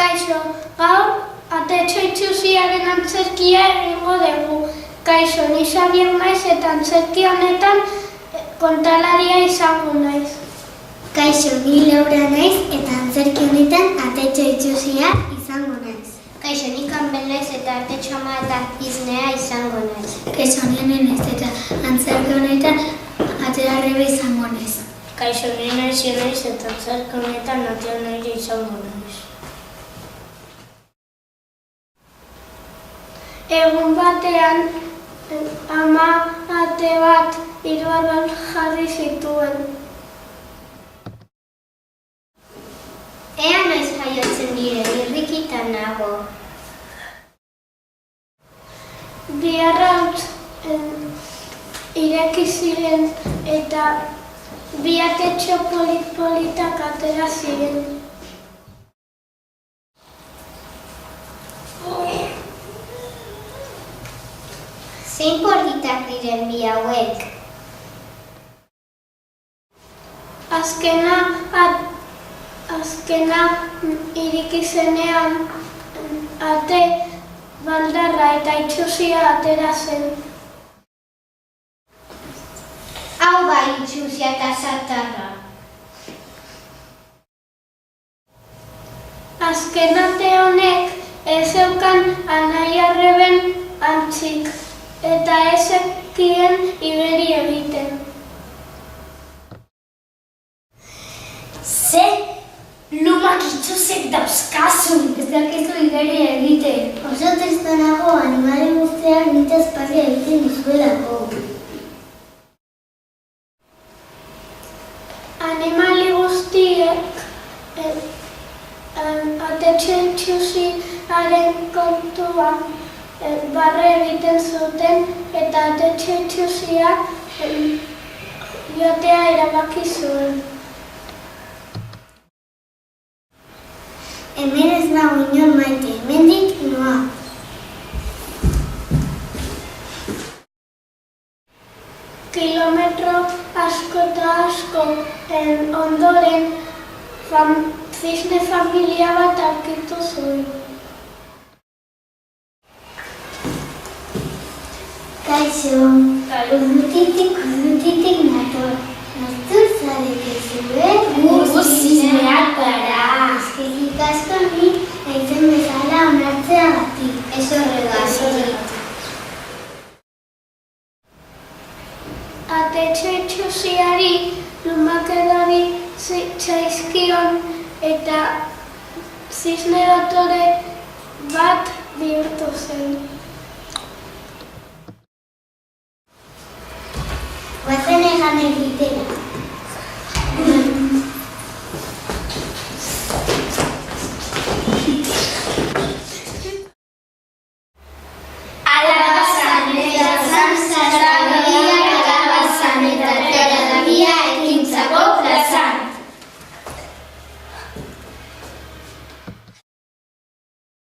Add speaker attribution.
Speaker 1: Kaixo, gaur atetxo itxusiaren antzerkia egingo dugu. Kaixo, ni Xabier naiz eta antzerki honetan kontalaria izango naiz.
Speaker 2: Kaixo, ni Laura naiz eta antzerki honetan atetxo itxusia izango naiz.
Speaker 3: Kaixo, ni Kanbel naiz eta atetxo ama eta iznea izango naiz.
Speaker 2: Kaixo, ni Ene naiz eta antzerki honetan aterarrebe izango naiz.
Speaker 3: Kaixo, ni Naizio naiz eta antzerki honetan ateo nire izango naiz.
Speaker 1: Egun batean, ama ate bat hiru arbal jarri zituen.
Speaker 3: Ea noiz jaiotzen diren, irrikitan nago.
Speaker 1: Bi arrauntz ireki ziren eta bi atetxo politak atera ziren.
Speaker 3: Zein politak diren bi hauek?
Speaker 1: Azkena ireki zenean ate baldarra eta itxusia atera zen.
Speaker 3: Hau bai itxusia eta satarra.
Speaker 1: Azken ate honek ez zeukan anai-arreben antzik eta ez zekien igeri egiten.
Speaker 2: Ze lumak itxusek dauzkazun, ez dakizu igeri egiten. Oso tristonago animali guztiak nitaz parri egiten dizuelako.
Speaker 1: Animali guztiek atetxo itxusiaren kontua barre egiten zuten eta atetxo itxusiak joatea erabaki zuen.
Speaker 2: Hemen ez nago inon maite, hemendik noa.
Speaker 1: Kilometro asko eta asko ondoren zizne familia bat aurkitu zuen.
Speaker 2: Kaixo, urrutitik nator. Naztur zarete zuen? Zizneak gara. Eskerik asko ni naizen bezala onartzeagatik.
Speaker 3: Ez horregatik.
Speaker 1: Atetxo itxusiari lumak edari zaizkion eta zizne dotore bat bihurtu zen.
Speaker 2: Guazen egan egitera.